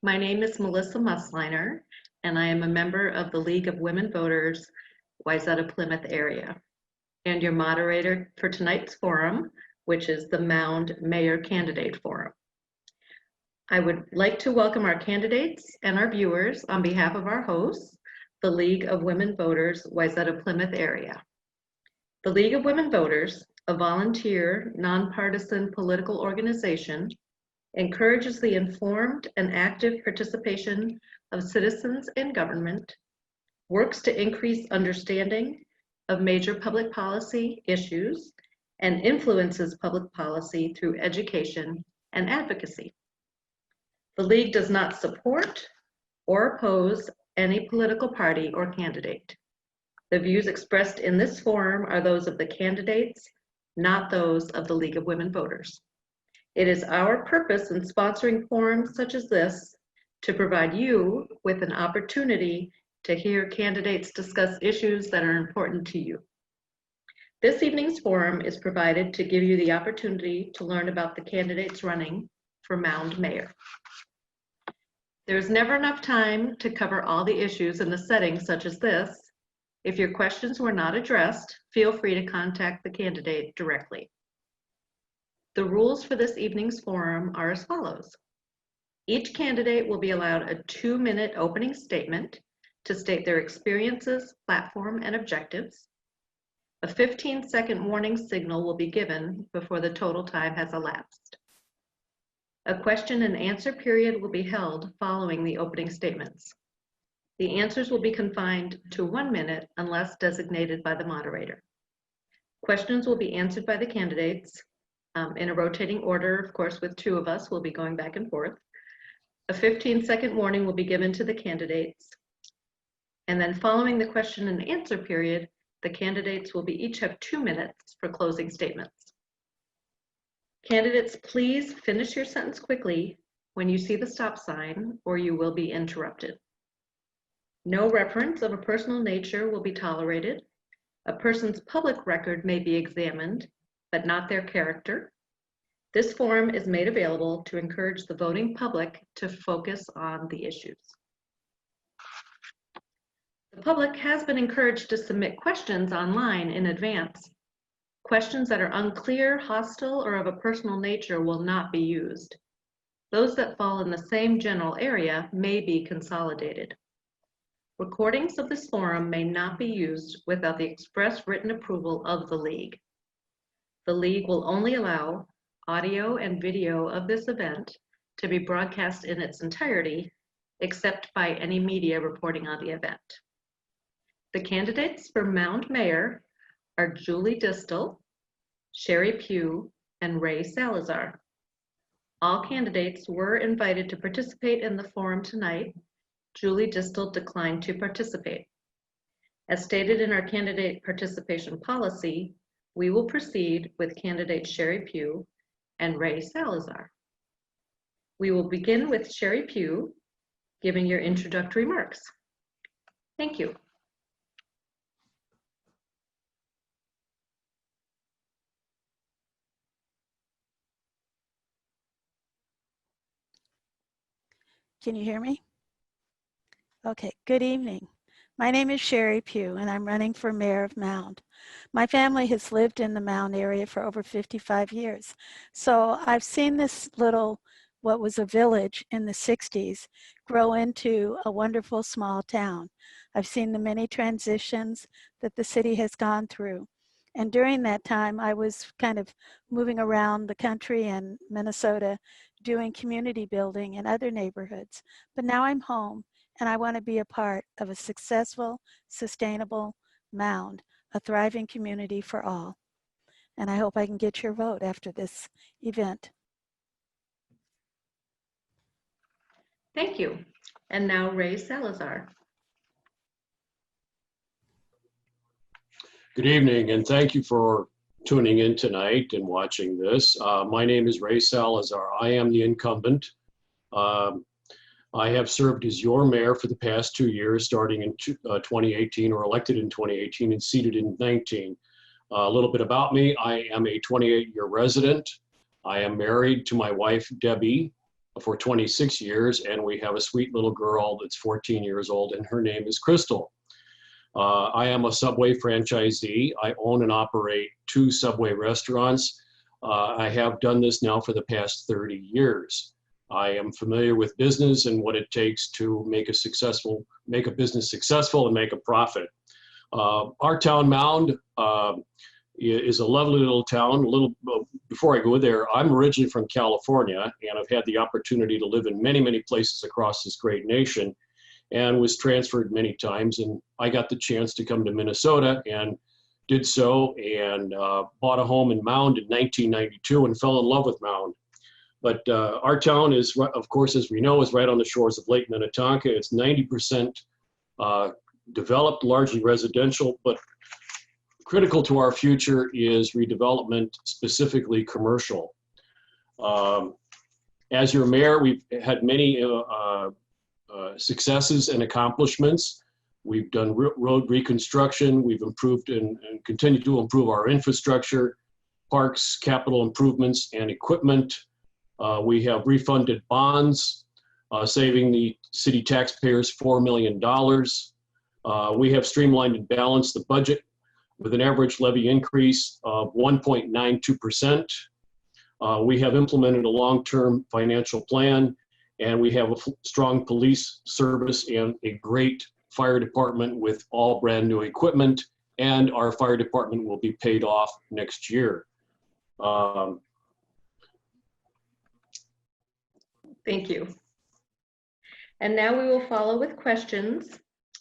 My name is Melissa Musliner, and I am a member of the League of Women Voters, Wayzata Plymouth area, and your moderator for tonight's forum, which is the Mound Mayor Candidate Forum. I would like to welcome our candidates and our viewers on behalf of our hosts, the League of Women Voters, Wayzata Plymouth area. The League of Women Voters, a volunteer, nonpartisan political organization, encourages the informed and active participation of citizens in government, works to increase understanding of major public policy issues, and influences public policy through education and advocacy. The League does not support or oppose any political party or candidate. The views expressed in this forum are those of the candidates, not those of the League of Women Voters. It is our purpose in sponsoring forums such as this to provide you with an opportunity to hear candidates discuss issues that are important to you. This evening's forum is provided to give you the opportunity to learn about the candidates running for Mound Mayor. There's never enough time to cover all the issues in a setting such as this. If your questions were not addressed, feel free to contact the candidate directly. The rules for this evening's forum are as follows. Each candidate will be allowed a 2-minute opening statement to state their experiences, platform, and objectives. A 15-second warning signal will be given before the total time has elapsed. A question and answer period will be held following the opening statements. The answers will be confined to 1 minute unless designated by the moderator. Questions will be answered by the candidates in a rotating order, of course, with 2 of us. We'll be going back and forth. A 15-second warning will be given to the candidates. And then following the question and answer period, the candidates will each have 2 minutes for closing statements. Candidates, please finish your sentence quickly when you see the stop sign or you will be interrupted. No reference of a personal nature will be tolerated. A person's public record may be examined, but not their character. This forum is made available to encourage the voting public to focus on the issues. The public has been encouraged to submit questions online in advance. Questions that are unclear, hostile, or of a personal nature will not be used. Those that fall in the same general area may be consolidated. Recordings of this forum may not be used without the express written approval of the League. The League will only allow audio and video of this event to be broadcast in its entirety, except by any media reporting on the event. The candidates for Mound Mayor are Julie Distel, Sheri Pugh, and Ray Salazar. All candidates were invited to participate in the forum tonight. Julie Distel declined to participate. As stated in our candidate participation policy, we will proceed with candidates Sheri Pugh and Ray Salazar. We will begin with Sheri Pugh giving your introductory remarks. Thank you. Can you hear me? Okay, good evening. My name is Sheri Pugh and I'm running for mayor of Mound. My family has lived in the Mound area for over 55 years. So I've seen this little, what was a village in the 60s, grow into a wonderful small town. I've seen the many transitions that the city has gone through. And during that time, I was kind of moving around the country and Minnesota doing community building in other neighborhoods. But now I'm home and I want to be a part of a successful, sustainable Mound, a thriving community for all. And I hope I can get your vote after this event. Thank you. And now Ray Salazar. Good evening, and thank you for tuning in tonight and watching this. My name is Ray Salazar. I am the incumbent. I have served as your mayor for the past 2 years, starting in 2018, or elected in 2018 and seated in 19. A little bit about me. I am a 28-year resident. I am married to my wife, Debbie. for 26 years, and we have a sweet little girl that's 14 years old, and her name is Crystal. I am a Subway franchisee. I own and operate 2 Subway restaurants. I have done this now for the past 30 years. I am familiar with business and what it takes to make a business successful and make a profit. Our town, Mound, is a lovely little town. Before I go there, I'm originally from California, and I've had the opportunity to live in many, many places across this great nation, and was transferred many times. And I got the chance to come to Minnesota and did so, and bought a home in Mound in 1992 and fell in love with Mound. But our town is, of course, as we know, is right on the shores of Lake Minnetonka. It's 90% developed, largely residential, but critical to our future is redevelopment, specifically commercial. As your mayor, we've had many successes and accomplishments. We've done road reconstruction. We've improved and continue to improve our infrastructure, parks, capital improvements, and equipment. We have refunded bonds, saving the city taxpayers $4 million. We have streamlined and balanced the budget with an average levy increase of 1.92%. We have implemented a long-term financial plan, and we have a strong police service and a great fire department with all brand new equipment, and our fire department will be paid off next year. Thank you. And now we will follow with questions.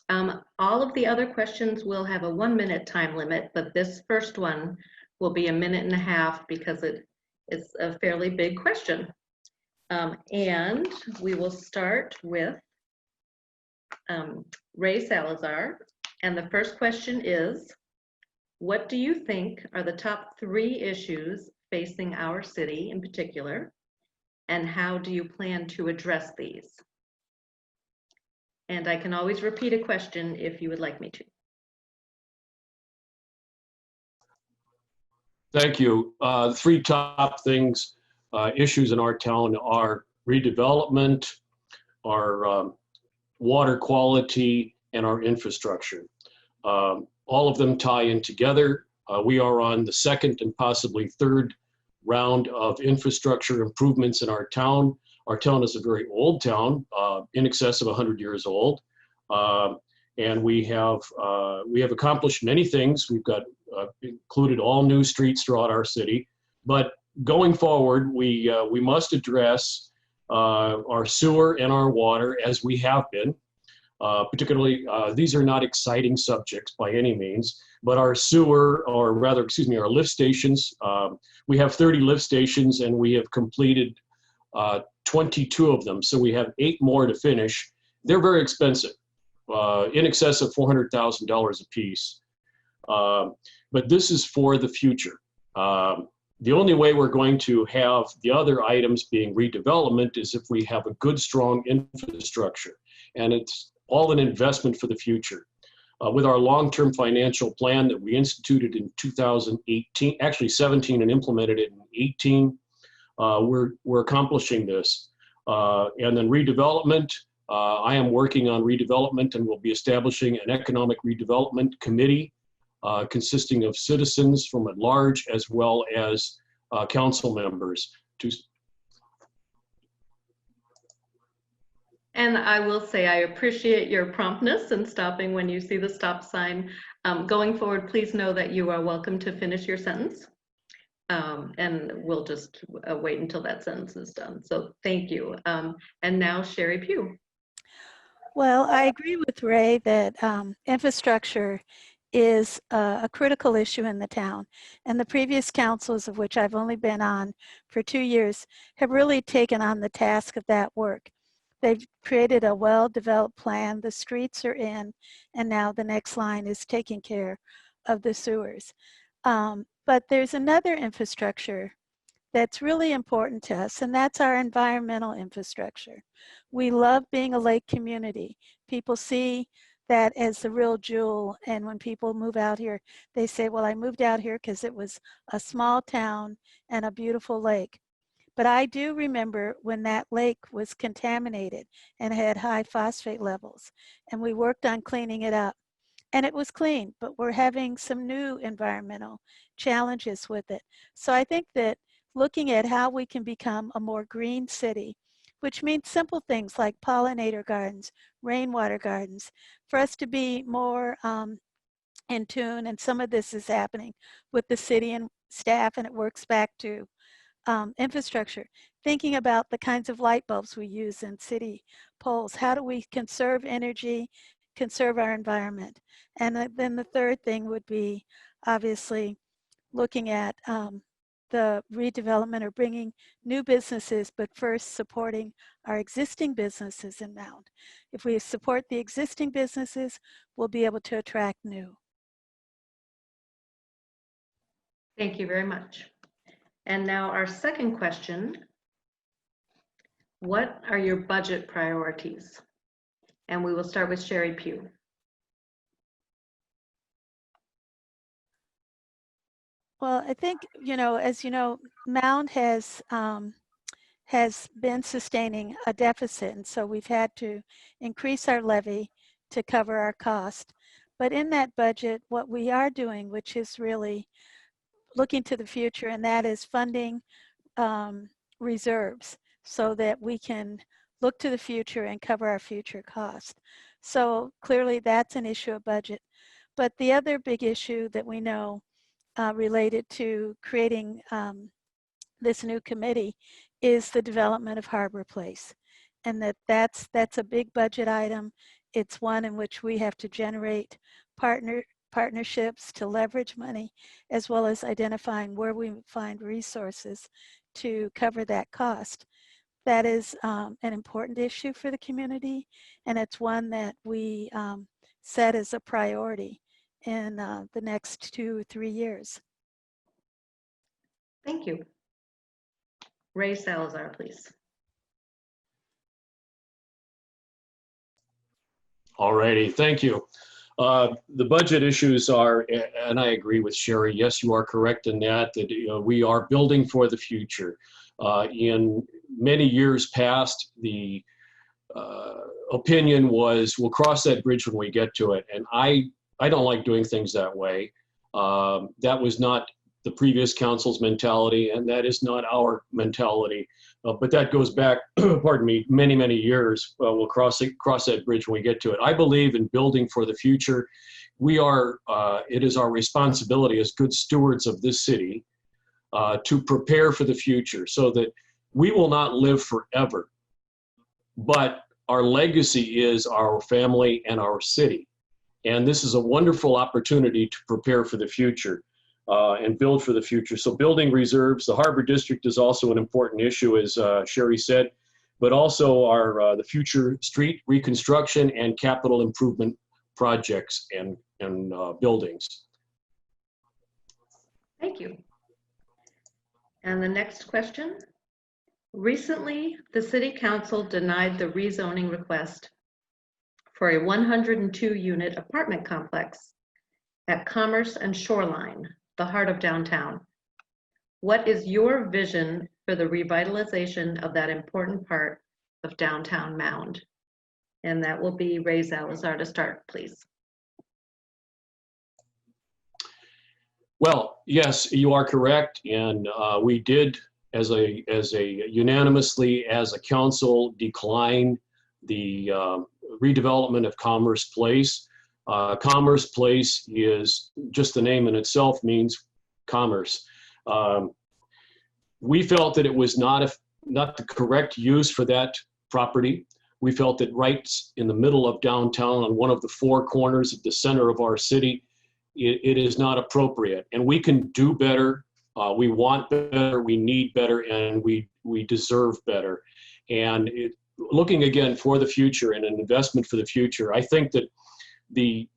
All of the other questions will have a 1-minute time limit, but this first one will be 1.5 minutes because it is a fairly big question. And we will start with Ray Salazar. And the first question is, what do you think are the top 3 issues facing our city in particular? And how do you plan to address these? And I can always repeat a question if you would like me to. Thank you. 3 top issues in our town are redevelopment, our water quality, and our infrastructure. All of them tie in together. We are on the 2nd and possibly 3rd round of infrastructure improvements in our town. Our town is a very old town, in excess of 100 years old. And we have accomplished many things. We've got included all new streets throughout our city. But going forward, we must address our sewer and our water, as we have been. Particularly, these are not exciting subjects by any means, but our sewer, or rather, excuse me, our lift stations, we have 30 lift stations, and we have completed 22 of them. So we have 8 more to finish. They're very expensive, in excess of $400,000 a piece. But this is for the future. The only way we're going to have the other items being redevelopment is if we have a good, strong infrastructure. And it's all an investment for the future. With our long-term financial plan that we instituted in 2018, actually 17, and implemented it in 18, we're accomplishing this. And then redevelopment, I am working on redevelopment and will be establishing an economic redevelopment committee consisting of citizens from at large as well as council members. And I will say I appreciate your promptness and stopping when you see the stop sign. Going forward, please know that you are welcome to finish your sentence. And we'll just wait until that sentence is done. So thank you. And now Sheri Pugh. Well, I agree with Ray that infrastructure is a critical issue in the town. And the previous councils, of which I've only been on for 2 years, have really taken on the task of that work. They've created a well-developed plan, the streets are in, and now the next line is taking care of the sewers. But there's another infrastructure that's really important to us, and that's our environmental infrastructure. We love being a lake community. People see that as the real jewel, and when people move out here, they say, well, I moved out here because it was a small town and a beautiful lake. But I do remember when that lake was contaminated and had high phosphate levels, and we worked on cleaning it up. And it was clean, but we're having some new environmental challenges with it. So I think that looking at how we can become a more green city, which means simple things like pollinator gardens, rainwater gardens, for us to be more in tune, and some of this is happening with the city and staff, and it works back to infrastructure, thinking about the kinds of light bulbs we use in city poles. How do we conserve energy, conserve our environment? And then the third thing would be obviously looking at the redevelopment or bringing new businesses, but first supporting our existing businesses in Mound. If we support the existing businesses, we'll be able to attract new. Thank you very much. And now our second question, what are your budget priorities? And we will start with Sheri Pugh. Well, I think, as you know, Mound has been sustaining a deficit, and so we've had to increase our levy to cover our cost. But in that budget, what we are doing, which is really looking to the future, and that is funding reserves so that we can look to the future and cover our future costs. So clearly that's an issue of budget. But the other big issue that we know related to creating this new committee is the development of Harbor Place. And that's a big budget item. It's one in which we have to generate partnerships to leverage money, as well as identifying where we find resources to cover that cost. That is an important issue for the community, and it's one that we set as a priority in the next 2 or 3 years. Thank you. Ray Salazar, please. All righty, thank you. The budget issues are, and I agree with Sheri, yes, you are correct in that we are building for the future. In many years past, the opinion was, we'll cross that bridge when we get to it. And I don't like doing things that way. That was not the previous council's mentality, and that is not our mentality. But that goes back, pardon me, many, many years. We'll cross that bridge when we get to it. I believe in building for the future. We are, it is our responsibility as good stewards of this city to prepare for the future so that we will not live forever, but our legacy is our family and our city. And this is a wonderful opportunity to prepare for the future. And build for the future. So building reserves, the Harbor District is also an important issue, as Sheri said, but also our the future street reconstruction and capital improvement projects and buildings. Thank you. And the next question. Recently, the City Council denied the rezoning request for a 102-unit apartment complex at Commerce and Shoreline, the heart of downtown. What is your vision for the revitalization of that important part of downtown Mound? And that will be Ray Salazar to start, please. Well, yes, you are correct. And we did, as a unanimously as a council, decline the redevelopment of Commerce Place. Commerce Place is just the name in itself means commerce. We felt that it was not the correct use for that property. We felt that right in the middle of downtown on one of the four corners at the center of our city, it is not appropriate. And we can do better. We want better, we need better, and we deserve better. And looking again for the future and an investment for the future, I think that the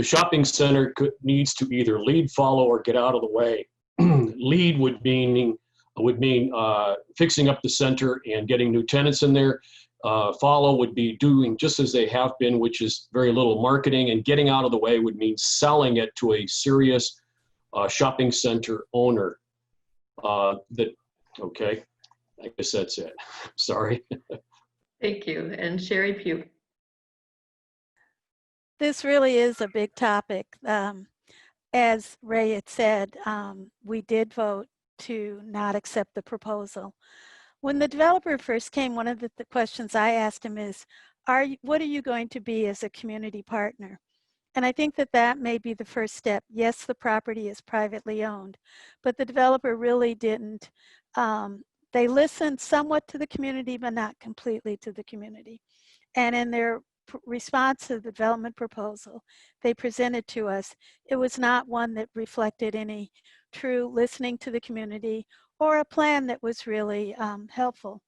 shopping center needs to either lead, follow, or get out of the way. Lead would mean fixing up the center and getting new tenants in there. Follow would be doing just as they have been, which is very little marketing, and getting out of the way would mean selling it to a serious shopping center owner. Okay. I guess that's it. Sorry. Thank you. And Sheri Pugh. This really is a big topic. As Ray had said, we did vote to not accept the proposal. When the developer first came, one of the questions I asked him is, what are you going to be as a community partner? And I think that that may be the first step. Yes, the property is privately owned, but the developer really didn't. They listened somewhat to the community, but not completely to the community. And in their response to the development proposal they presented to us, it was not one that reflected any true listening to the community or a plan that was really helpful.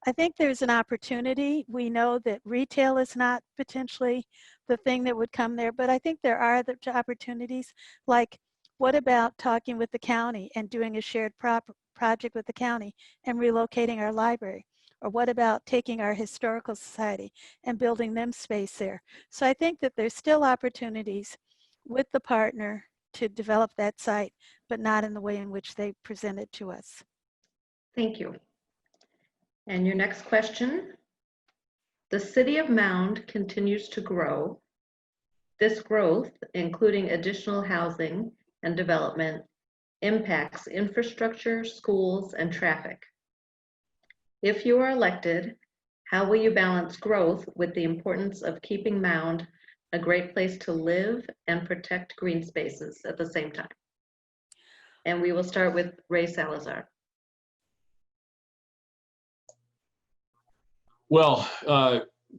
I think there's an opportunity. We know that retail is not potentially the thing that would come there, but I think there are other opportunities. Like, what about talking with the county and doing a shared project with the county and relocating our library? Or what about taking our historical society and building them space there? So I think that there's still opportunities with the partner to develop that site, but not in the way in which they presented to us. Thank you. And your next question. The city of Mound continues to grow. This growth, including additional housing and development, impacts infrastructure, schools, and traffic. If you are elected, how will you balance growth with the importance of keeping Mound a great place to live and protect green spaces at the same time? And we will start with Ray Salazar. Well,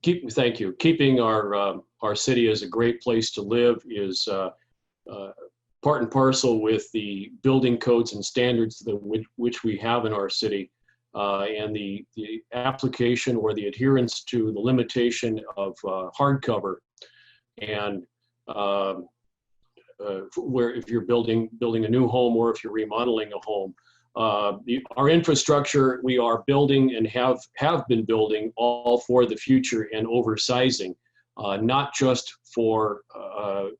thank you. Keeping our city as a great place to live is part and parcel with the building codes and standards that which we have in our city, and the application or the adherence to the limitation of hardcover, and where if you're building a new home or if you're remodeling a home. Our infrastructure, we are building and have been building all for the future and oversizing, not just for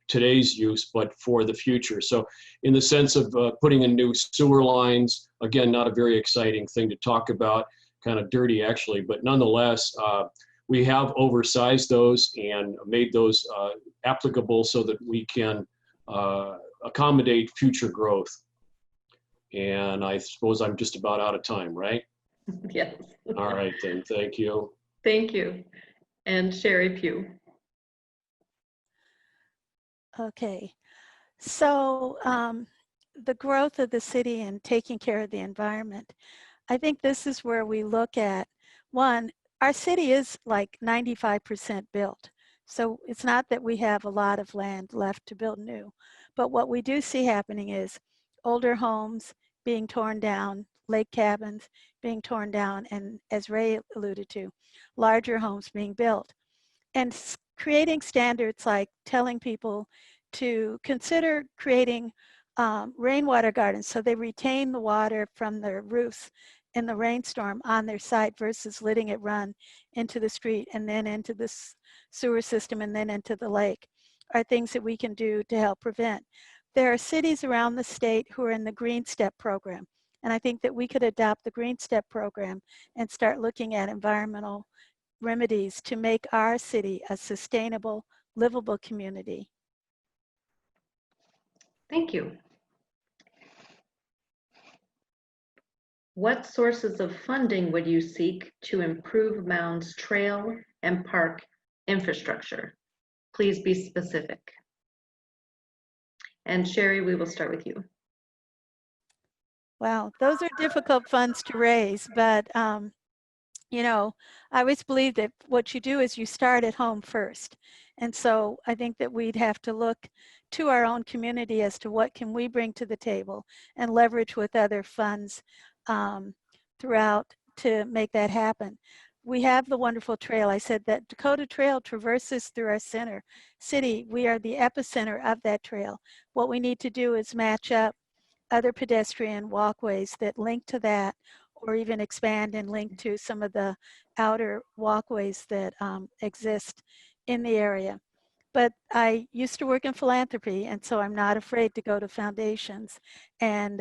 today's use, but for the future. So in the sense of putting in new sewer lines, again, not a very exciting thing to talk about, kind of dirty actually, but nonetheless, we have oversized those and made those applicable so that we can accommodate future growth. And I suppose I'm just about out of time, right? Yes. All right, then. Thank you. Thank you. And Sheri Pugh. Okay, so the growth of the city and taking care of the environment, I think this is where we look at, one, our city is like 95% built. So it's not that we have a lot of land left to build new, but what we do see happening is older homes being torn down, lake cabins being torn down, and as Ray alluded to, larger homes being built. And creating standards like telling people to consider creating rainwater gardens so they retain the water from their roofs in the rainstorm on their site versus letting it run into the street and then into the sewer system and then into the lake are things that we can do to help prevent. There are cities around the state who are in the Green Step program. And I think that we could adopt the Green Step program and start looking at environmental remedies to make our city a sustainable, livable community. Thank you. What sources of funding would you seek to improve Mound's trail and park infrastructure? Please be specific. And Sheri, we will start with you. Wow, those are difficult funds to raise, but you know, I always believe that what you do is you start at home first. And so I think that we'd have to look to our own community as to what can we bring to the table and leverage with other funds throughout to make that happen. We have the wonderful trail. I said that Dakota Trail traverses through our city. We are the epicenter of that trail. What we need to do is match up other pedestrian walkways that link to that, or even expand and link to some of the outer walkways that exist in the area. but I used to work in philanthropy, and so I'm not afraid to go to foundations and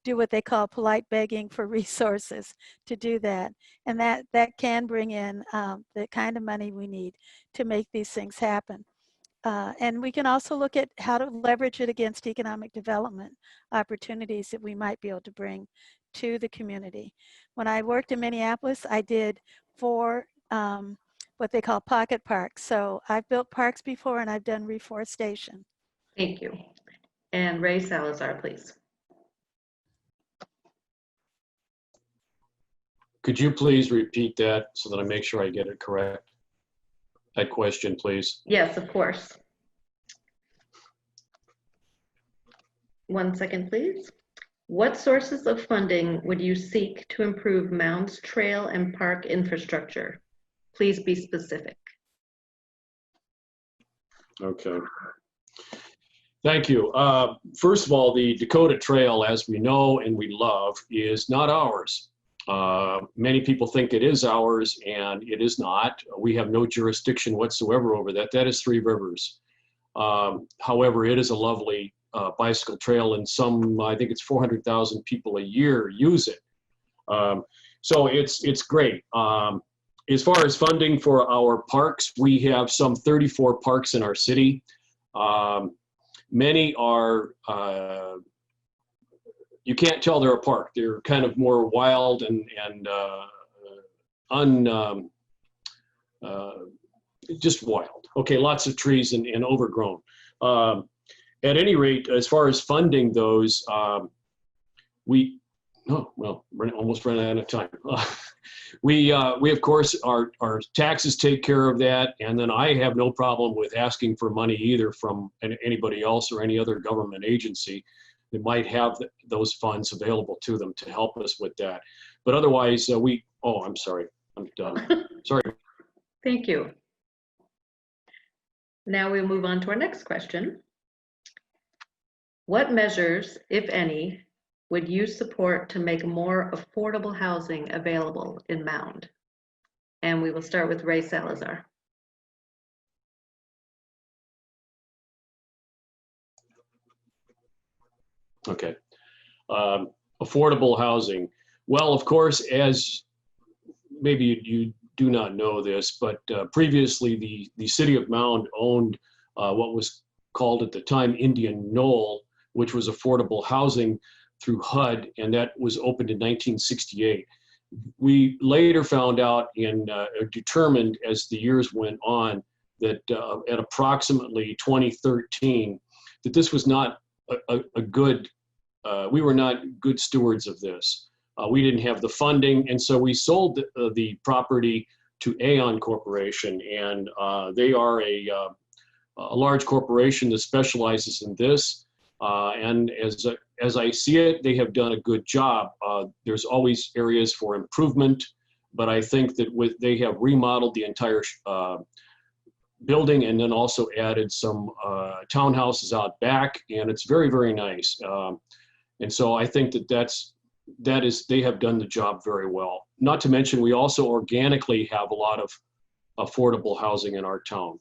do what they call polite begging for resources to do that. And that can bring in the kind of money we need to make these things happen. And we can also look at how to leverage it against economic development opportunities that we might be able to bring to the community. When I worked in Minneapolis, I did 4 what they call pocket parks. So I've built parks before, and I've done reforestation. Thank you. And Ray Salazar, please. Could you please repeat that so that I make sure I get it correct? That question, please. Yes, of course. 1 second, please. What sources of funding would you seek to improve Mounds trail and park infrastructure? Please be specific. Okay. Thank you. First of all, the Dakota Trail, as we know and we love, is not ours. Many people think it is ours, and it is not. We have no jurisdiction whatsoever over that. That is Three Rivers. However, it is a lovely bicycle trail, and I think it's 400,000 people a year use it. So it's great. As far as funding for our parks, we have some 34 parks in our city. Many are, you can't tell they're a park. They're kind of more wild and just wild. Okay, lots of trees and overgrown. At any rate, as far as funding those, we're almost running out of time. We of course, our taxes take care of that, and then I have no problem with asking for money either from anybody else or any other government agency that might have those funds available to them to help us with that. But otherwise, I'm sorry, I'm done. Sorry. Thank you. Now we'll move on to our next question. What measures, if any, would you support to make more affordable housing available in Mound? And we will start with Ray Salazar. Okay. Affordable housing. Well, of course, as maybe you do not know this, but previously the city of Mound owned what was called at the time Indian Knoll, which was affordable housing through HUD, and that was opened in 1968. We later found out and determined as the years went on that at approximately 2013, that this was not a good, we were not good stewards of this. We didn't have the funding, and so we sold the property to Aon Corporation, and they are a large corporation that specializes in this. And as I see it, they have done a good job. There's always areas for improvement, but I think that they have remodeled the entire building and then also added some townhouses out back, and it's very, very nice. And so I think they have done the job very well. Not to mention, we also organically have a lot of affordable housing in our town.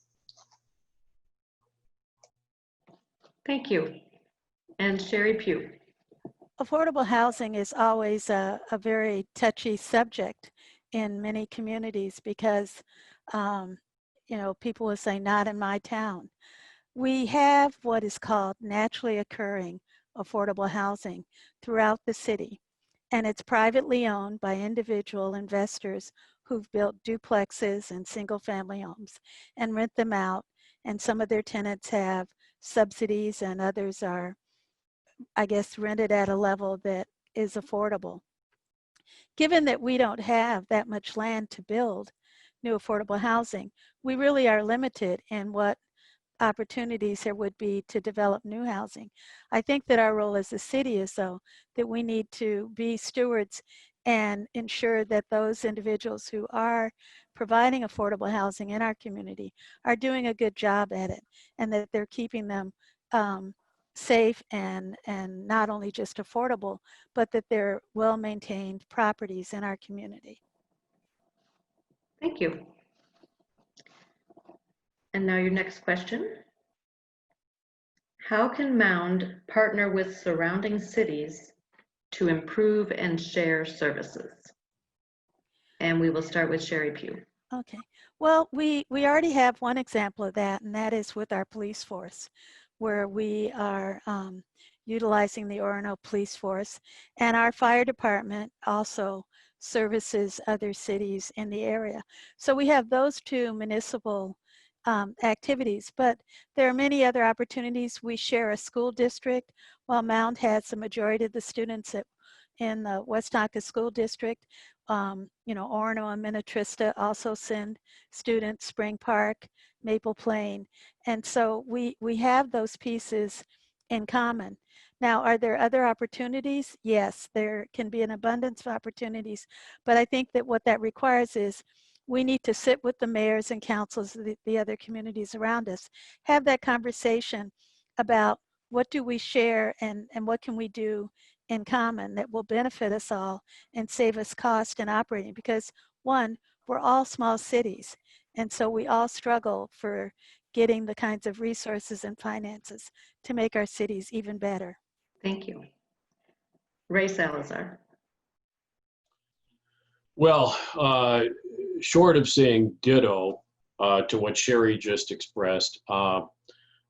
Thank you. And Sheri Pugh. Affordable housing is always a very touchy subject in many communities because, people will say, not in my town. We have what is called naturally occurring affordable housing throughout the city, and it's privately owned by individual investors who've built duplexes and single-family homes and rent them out, and some of their tenants have subsidies and others are, I guess, rented at a level that is affordable. Given that we don't have that much land to build new affordable housing, we really are limited in what opportunities there would be to develop new housing. I think that our role as a city is, though, that we need to be stewards and ensure that those individuals who are providing affordable housing in our community are doing a good job at it, and that they're keeping them safe and not only just affordable, but that they're well-maintained properties in our community. Thank you. And now your next question. How can Mound partner with surrounding cities to improve and share services? And we will start with Sheri Pugh. Okay. Well, we already have one example of that, and that is with our police force, where we are utilizing the Orono Police Force, and our fire department also services other cities in the area. So we have those two municipal activities, but there are many other opportunities. We share a school district. While Mound has the majority of the students in the West Tonka School District, you know, Orono and Minnetrista also send students Spring Park, Maple Plain. And so we have those pieces in common. Now, are there other opportunities? Yes, there can be an abundance of opportunities, but I think that what that requires is we need to sit with the mayors and councils of the other communities around us, have that conversation about what do we share and what can we do in common that will benefit us all and save us cost in operating, because one, we're all small cities, and so we all struggle for getting the kinds of resources and finances to make our cities even better. Thank you. Ray Salazar. Well, short of saying ditto to what Sheri just expressed,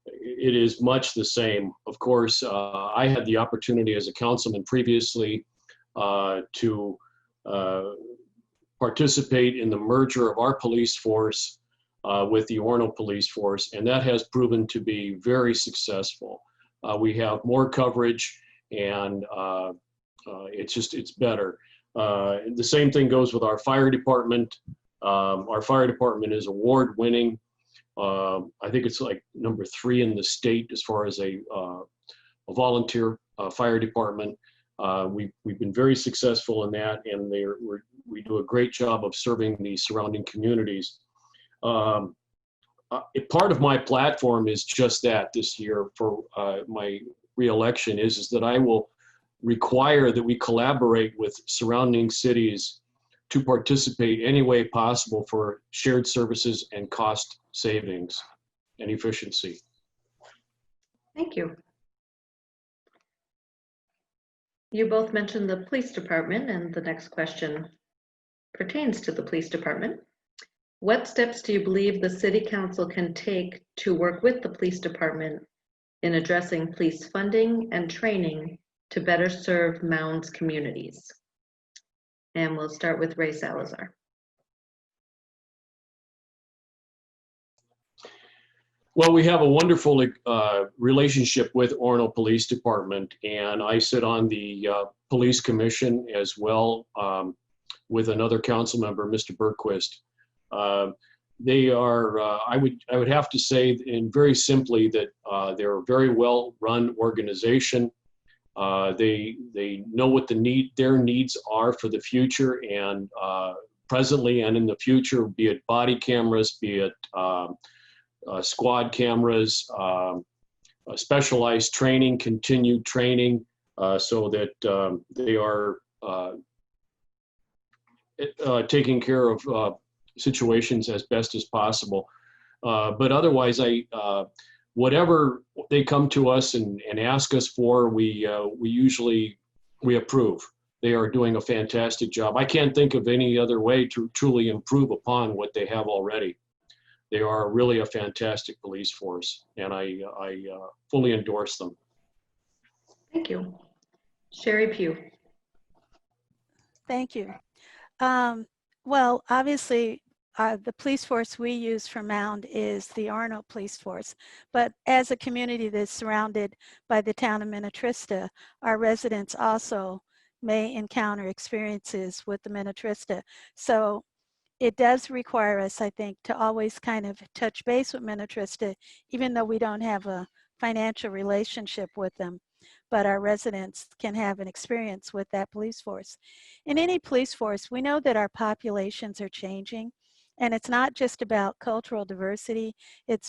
it is much the same. Of course, I had the opportunity as a councilman previously to participate in the merger of our police force with the Orono Police Force, and that has proven to be very successful. We have more coverage, and it's better. The same thing goes with our fire department. Our fire department is award-winning. I think it's like number 3 in the state as far as a volunteer fire department. We've been very successful in that, and we do a great job of serving the surrounding communities. Part of my platform is just that this year for my reelection is that I will require that we collaborate with surrounding cities to participate any way possible for shared services and cost savings and efficiency. Thank you. You both mentioned the police department, and the next question pertains to the police department. What steps do you believe the City Council can take to work with the police department in addressing police funding and training to better serve Mounds communities? And we'll start with Ray Salazar. Well, we have a wonderful relationship with Orono Police Department, and I sit on the police commission as well with another council member, Mr. Bergquist. They are, I would have to say, in very simply, that they're a very well-run organization. They know what their needs are for the future, and presently and in the future, be it body cameras, be it squad cameras, specialized training, continued training, so that they are taking care of situations as best as possible. But otherwise, whatever they come to us and ask us for, we usually approve. They are doing a fantastic job. I can't think of any other way to truly improve upon what they have already. They are really a fantastic police force, and I fully endorse them. Thank you. Sheri Pugh. Thank you. Well, obviously, the police force we use for Mound is the Orono Police Force, but as a community that's surrounded by the town of Minnetrista, our residents also may encounter experiences with the Minnetrista. So it does require us, I think, to always kind of touch base with Minnetrista, even though we don't have a financial relationship with them, but our residents can have an experience with that police force. In any police force, we know that our populations are changing, and it's not just about cultural diversity.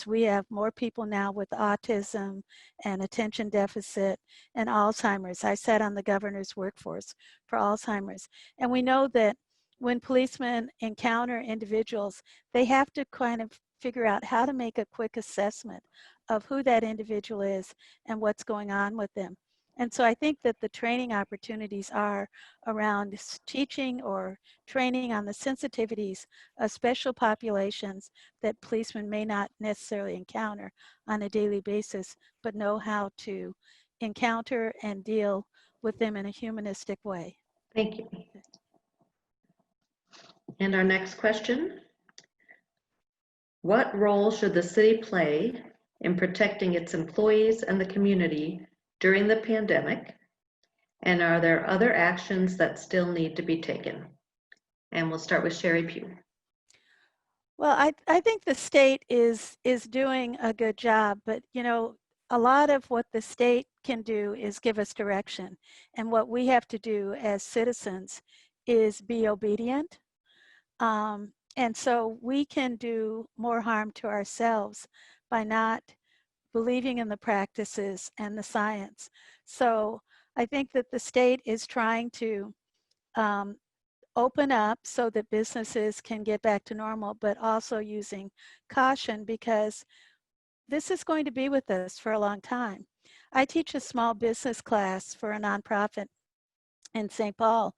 We have more people now with autism and attention deficit and Alzheimer's. I sat on the governor's workforce for Alzheimer's, and we know that when policemen encounter individuals, they have to kind of figure out how to make a quick assessment of who that individual is and what's going on with them. And so I think that the training opportunities are around teaching or training on the sensitivities of special populations that policemen may not necessarily encounter on a daily basis, but know how to encounter and deal with them in a humanistic way. Thank you. And our next question: what role should the city play in protecting its employees and the community during the pandemic? And are there other actions that still need to be taken? And we'll start with Sheri Pugh. Well, I think the state is doing a good job, but you know, a lot of what the state can do is give us direction. And what we have to do as citizens is be obedient. And so we can do more harm to ourselves by not believing in the practices and the science. So I think that the state is trying to open up so that businesses can get back to normal, but also using caution because this is going to be with us for a long time. I teach a small business class for a nonprofit in St. Paul,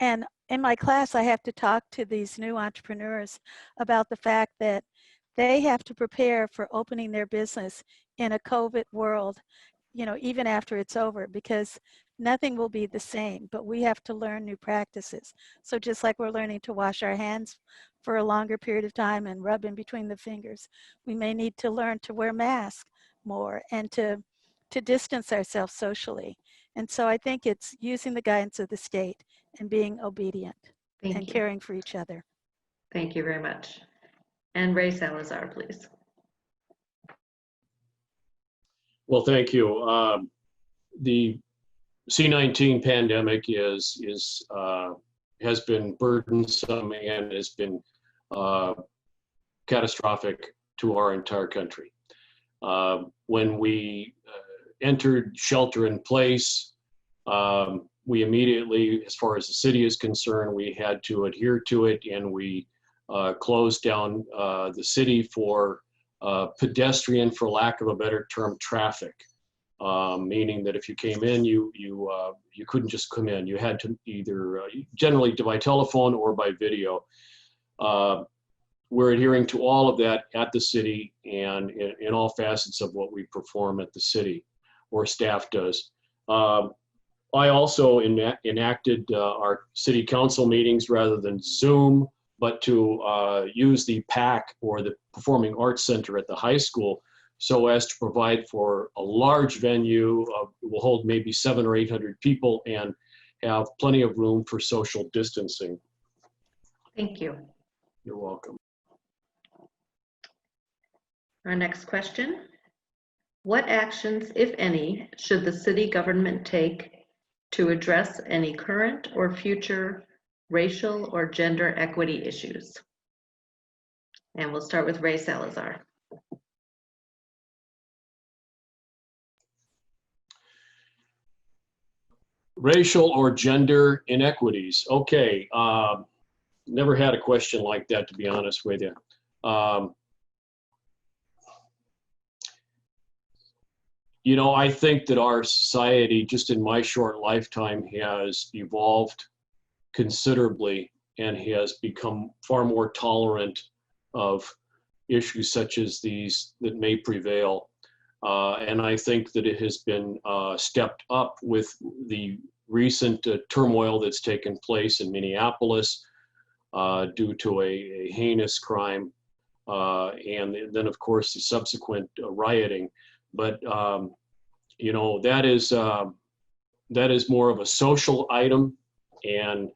and in my class, I have to talk to these new entrepreneurs about the fact that they have to prepare for opening their business in a COVID world, you know, even after it's over, because nothing will be the same, but we have to learn new practices. So just like we're learning to wash our hands for a longer period of time and rub in between the fingers, we may need to learn to wear masks more and to distance ourselves socially. And so I think it's using the guidance of the state and being obedient and caring for each other. Thank you very much. And Ray Salazar, please. Well, thank you. The C-19 pandemic has been burdensome and has been catastrophic to our entire country. When we entered shelter in place, we immediately, as far as the city is concerned, we had to adhere to it, and we closed down the city for pedestrian, for lack of a better term, traffic. Meaning that if you came in, you couldn't just come in. You had to either generally by telephone or by video. We're adhering to all of that at the city and in all facets of what we perform at the city, or staff does. I also enacted our city council meetings rather than Zoom, but to use the PAC, or the Performing Arts Center at the high school, so as to provide for a large venue. Will hold maybe 700 or 800 people and have plenty of room for social distancing. Thank you. You're welcome. Our next question: what actions, if any, should the city government take to address any current or future racial or gender equity issues? And we'll start with Ray Salazar. Racial or gender inequities. Okay, never had a question like that, to be honest with you. You know, I think that our society, just in my short lifetime, has evolved considerably and has become far more tolerant of issues such as these that may prevail. And I think that it has been stepped up with the recent turmoil that's taken place in Minneapolis due to a heinous crime, and then of course the subsequent rioting. But you know, that is more of a social item, and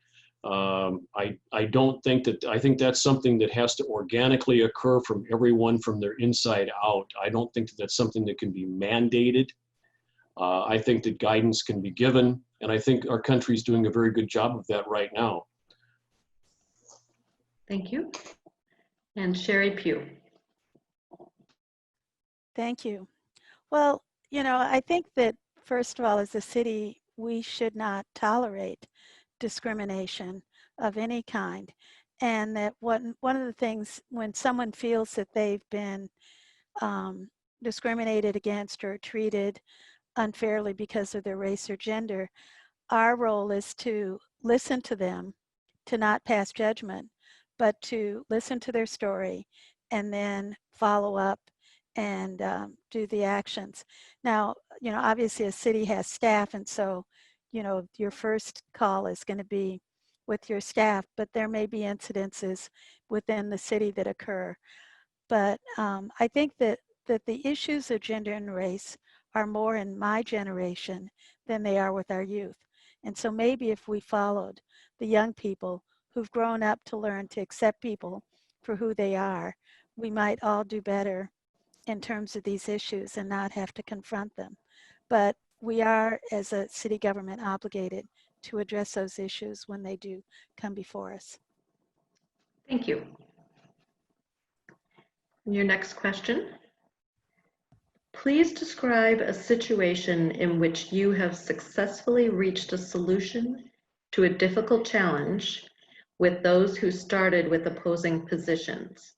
I don't think that, I think that's something that has to organically occur from everyone from their inside out. I don't think that that's something that can be mandated. I think that guidance can be given, and I think our country is doing a very good job of that right now. Thank you. And Sheri Pugh. Thank you. Well, you know, I think that first of all, as a city, we should not tolerate discrimination of any kind. and that one of the things, when someone feels that they've been discriminated against or treated unfairly because of their race or gender, our role is to listen to them, to not pass judgment, but to listen to their story and then follow up and do the actions. Now, obviously a city has staff, and so, your first call is going to be with your staff, but there may be incidences within the city that occur. But I think that the issues of gender and race are more in my generation than they are with our youth. And so maybe if we followed the young people who've grown up to learn to accept people for who they are, we might all do better in terms of these issues and not have to confront them. But we are, as a city government, obligated to address those issues when they do come before us. Thank you. Your next question. Please describe a situation in which you have successfully reached a solution to a difficult challenge with those who started with opposing positions.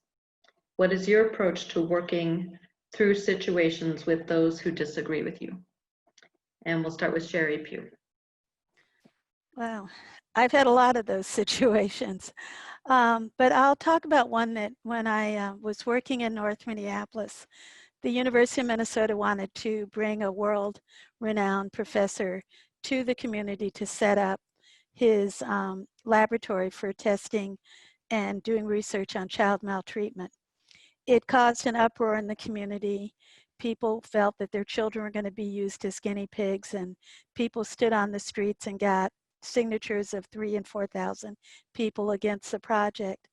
What is your approach to working through situations with those who disagree with you? And we'll start with Sheri Pugh. Wow, I've had a lot of those situations. But I'll talk about one that when I was working in North Minneapolis, the University of Minnesota wanted to bring a world-renowned professor to the community to set up his laboratory for testing and doing research on child maltreatment. It caused an uproar in the community. People felt that their children were going to be used as guinea pigs, and people stood on the streets and got signatures of 3,000 and 4,000 people against the project.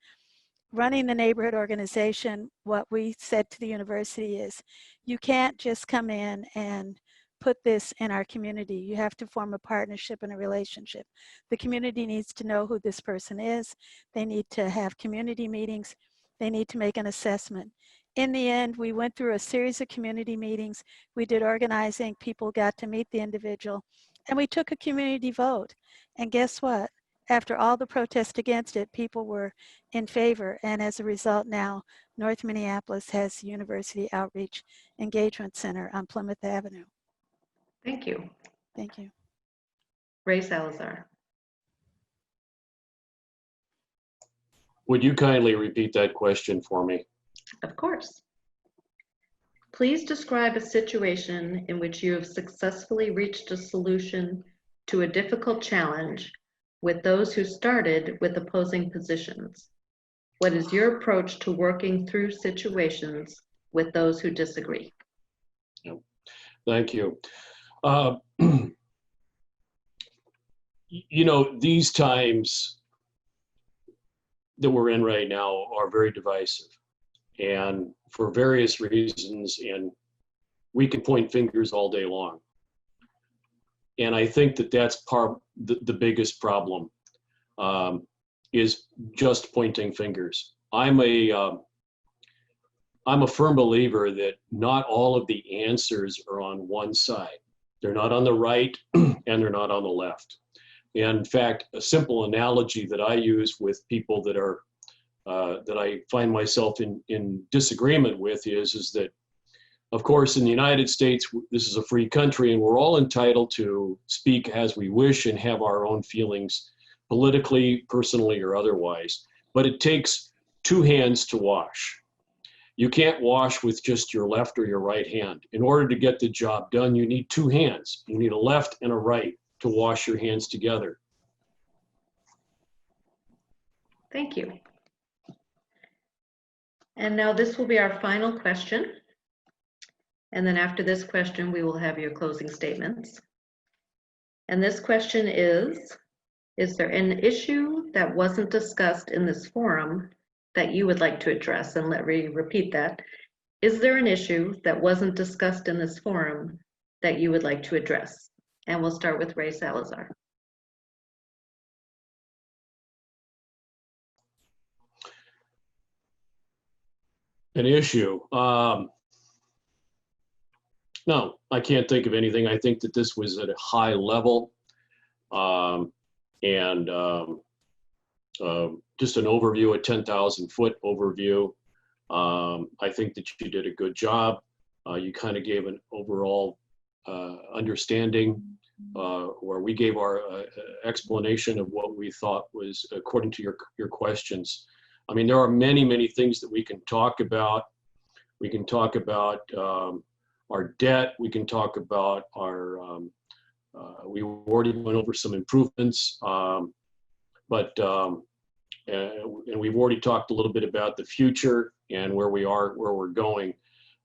Running the neighborhood organization, what we said to the university is, you can't just come in and put this in our community. You have to form a partnership and a relationship. The community needs to know who this person is. They need to have community meetings. They need to make an assessment. In the end, we went through a series of community meetings. We did organizing. People got to meet the individual, and we took a community vote. And guess what? After all the protest against it, people were in favor. And as a result, now North Minneapolis has the University Outreach Engagement Center on Plymouth Avenue. Thank you. Thank you. Ray Salazar. Would you kindly repeat that question for me? Of course. Please describe a situation in which you have successfully reached a solution to a difficult challenge with those who started with opposing positions. What is your approach to working through situations with those who disagree? Thank you. These times that we're in right now are very divisive, and for various reasons, and we can point fingers all day long. And I think that that's the biggest problem, is just pointing fingers. I'm a firm believer that not all of the answers are on one side. They're not on the right and they're not on the left. And in fact, a simple analogy that I use with people that are that I find myself in disagreement with is that, of course, in the United States, this is a free country and we're all entitled to speak as we wish and have our own feelings politically, personally, or otherwise. But it takes two hands to wash. You can't wash with just your left or your right hand. In order to get the job done, you need two hands. You need a left and a right to wash your hands together. Thank you. And now this will be our final question. And then after this question, we will have your closing statements. And this question is there an issue that wasn't discussed in this forum that you would like to address? And let me repeat that. Is there an issue that wasn't discussed in this forum that you would like to address? And we'll start with Ray Salazar. An issue. No, I can't think of anything. I think that this was at a high level. And just an overview, a 10,000-foot overview. I think that you did a good job. You kind of gave an overall understanding where we gave our explanation of what we thought was according to your questions. I mean, there are many, many things that we can talk about. We can talk about our debt. We can talk about our, we already went over some improvements, and we've already talked a little bit about the future and where we are, where we're going.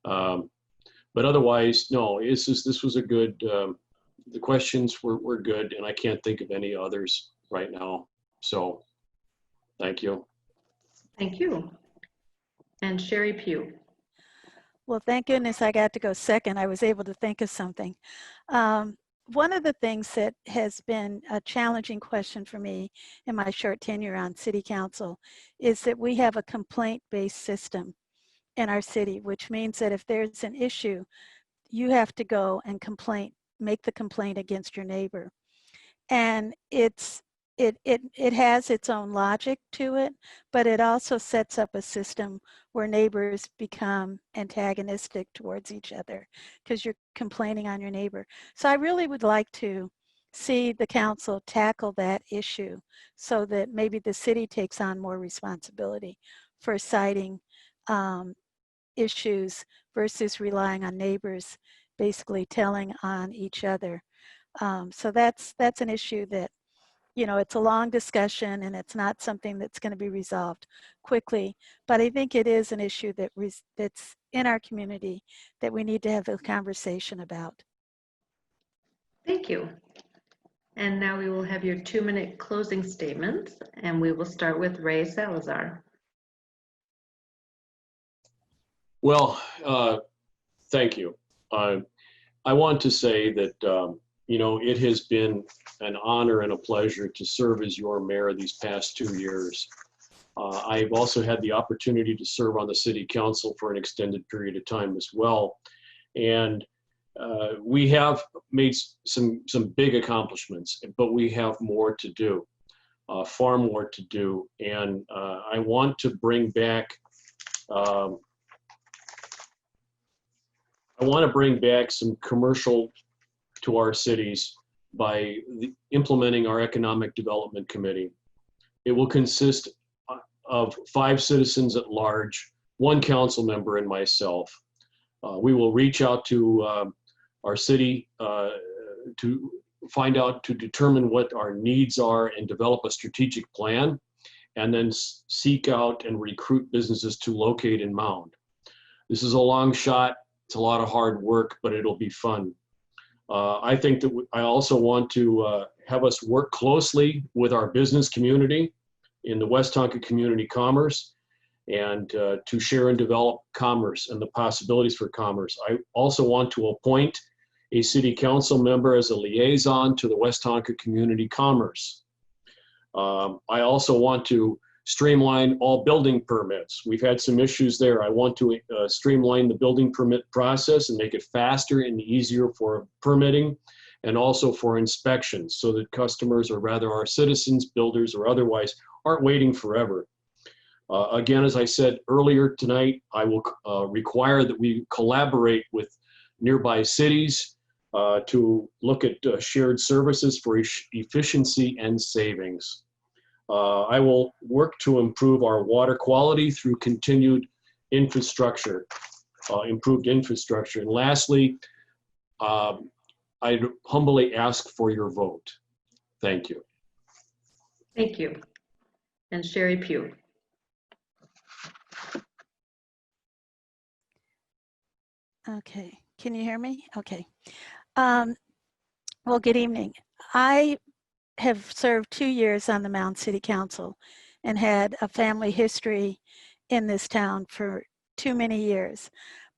But otherwise, no, this was a good, the questions were good, and I can't think of any others right now. So thank you. Thank you. And Sheri Pugh. Well, thank goodness I got to go second. I was able to think of something. One of the things that has been a challenging question for me in my short tenure on city council is that we have a complaint-based system in our city, which means that if there's an issue, you have to go and make the complaint against your neighbor. And it has its own logic to it, but it also sets up a system where neighbors become antagonistic towards each other because you're complaining on your neighbor. So I really would like to see the council tackle that issue so that maybe the city takes on more responsibility for citing issues versus relying on neighbors basically telling on each other. So that's an issue that, you know, it's a long discussion and it's not something that's going to be resolved quickly, but I think it is an issue that's in our community that we need to have a conversation about. Thank you. And now we will have your 2-minute closing statements, and we will start with Ray Salazar. Well, thank you. I want to say that, you know, it has been an honor and a pleasure to serve as your mayor these past 2 years. I've also had the opportunity to serve on the city council for an extended period of time as well. And we have made some big accomplishments, but we have more to do, far more to do. And I want to bring back some commercial to our cities by implementing our Economic Development Committee. It will consist of 5 citizens at large, 1 council member, and myself. We will reach out to our city to determine what our needs are and develop a strategic plan, and then seek out and recruit businesses to locate in Mound. This is a long shot. It's a lot of hard work, but it'll be fun. I think that I also want to have us work closely with our business community in the West Tonka Community Commerce, and to share and develop commerce and the possibilities for commerce. I also want to appoint a city council member as a liaison to the West Tonka Community Commerce. I also want to streamline all building permits. We've had some issues there. I want to streamline the building permit process and make it faster and easier for permitting and also for inspections so that customers, or rather our citizens, builders, or otherwise, aren't waiting forever. Again, as I said earlier tonight, I will require that we collaborate with nearby cities to look at shared services for efficiency and savings. I will work to improve our water quality through continued infrastructure, improved infrastructure. And lastly, I humbly ask for your vote. Thank you. Thank you. And Sheri Pugh. Okay, can you hear me? Okay. Well, good evening. I have served 2 years on the Mound City Council and had a family history in this town for too many years.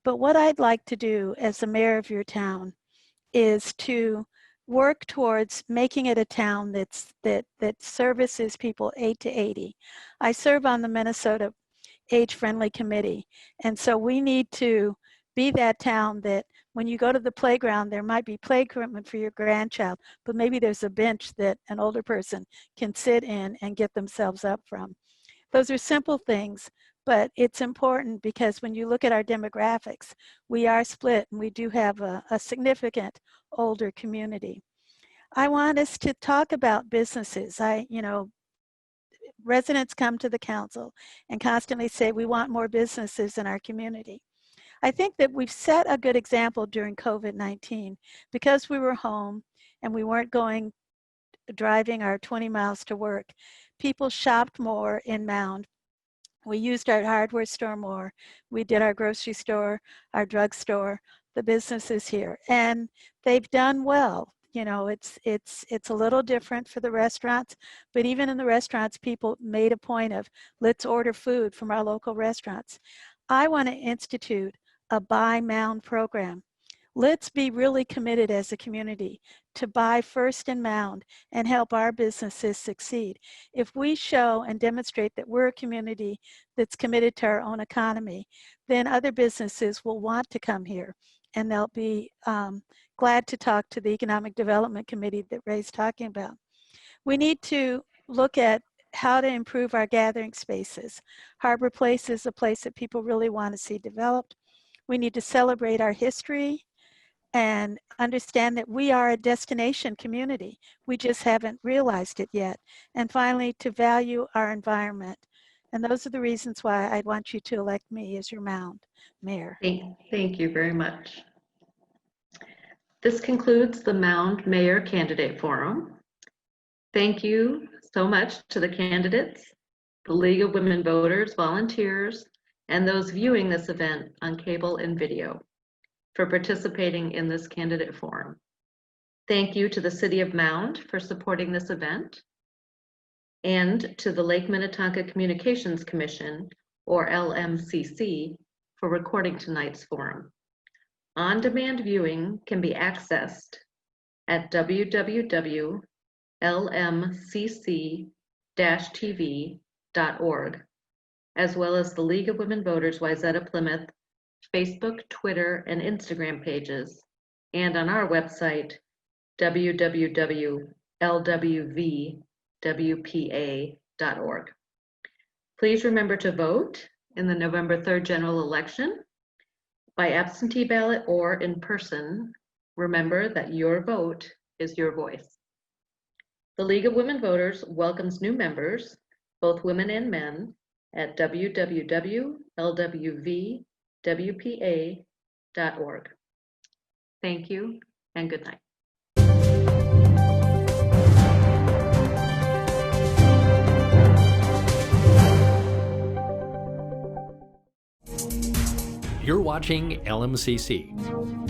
But what I'd like to do as the mayor of your town is to work towards making it a town that services people 8 to 80. I serve on the Minnesota Age Friendly Committee, and so we need to be that town that When you go to the playground, there might be play equipment for your grandchild, but maybe there's a bench that an older person can sit in and get themselves up from. Those are simple things, but it's important because when you look at our demographics, we are split and we do have a significant older community. I want us to talk about businesses. Residents come to the council and constantly say, we want more businesses in our community. I think that we've set a good example during COVID-19 because we were home and we weren't driving our 20 miles to work. People shopped more in Mound. We used our hardware store more. We did our grocery store, our drugstore, the businesses here, and they've done well. It's a little different for the restaurants, but even in the restaurants, people made a point of, let's order food from our local restaurants. I want to institute a Buy Mound program. Let's be really committed as a community to buy first in Mound and help our businesses succeed. If we show and demonstrate that we're a community that's committed to our own economy, then other businesses will want to come here and they'll be glad to talk to the Economic Development Committee that Ray's talking about. We need to look at how to improve our gathering spaces. Harbor Place is a place that people really want to see developed. We need to celebrate our history and understand that we are a destination community. We just haven't realized it yet. And finally, to value our environment. And those are the reasons why I want you to elect me as your Mound mayor. Thank you very much. This concludes the Mound Mayor Candidate Forum. Thank you so much to the candidates, the League of Women Voters, volunteers, and those viewing this event on cable and video for participating in this candidate forum. Thank you to the City of Mound for supporting this event, and to the Lake Minnetonka Communications Commission, or LMCC, for recording tonight's forum. On-demand viewing can be accessed at www.lmcc-tv.org, as well as the League of Women Voters Wayzata Plymouth Facebook, Twitter, and Instagram pages, and on our website, www.lwvwpa.org. Please remember to vote in the November 3rd general election by absentee ballot or in person. Remember that your vote is your voice. The League of Women Voters welcomes new members, both women and men, at www.lwvwpa.org. Thank you and good night. You're watching LMCC.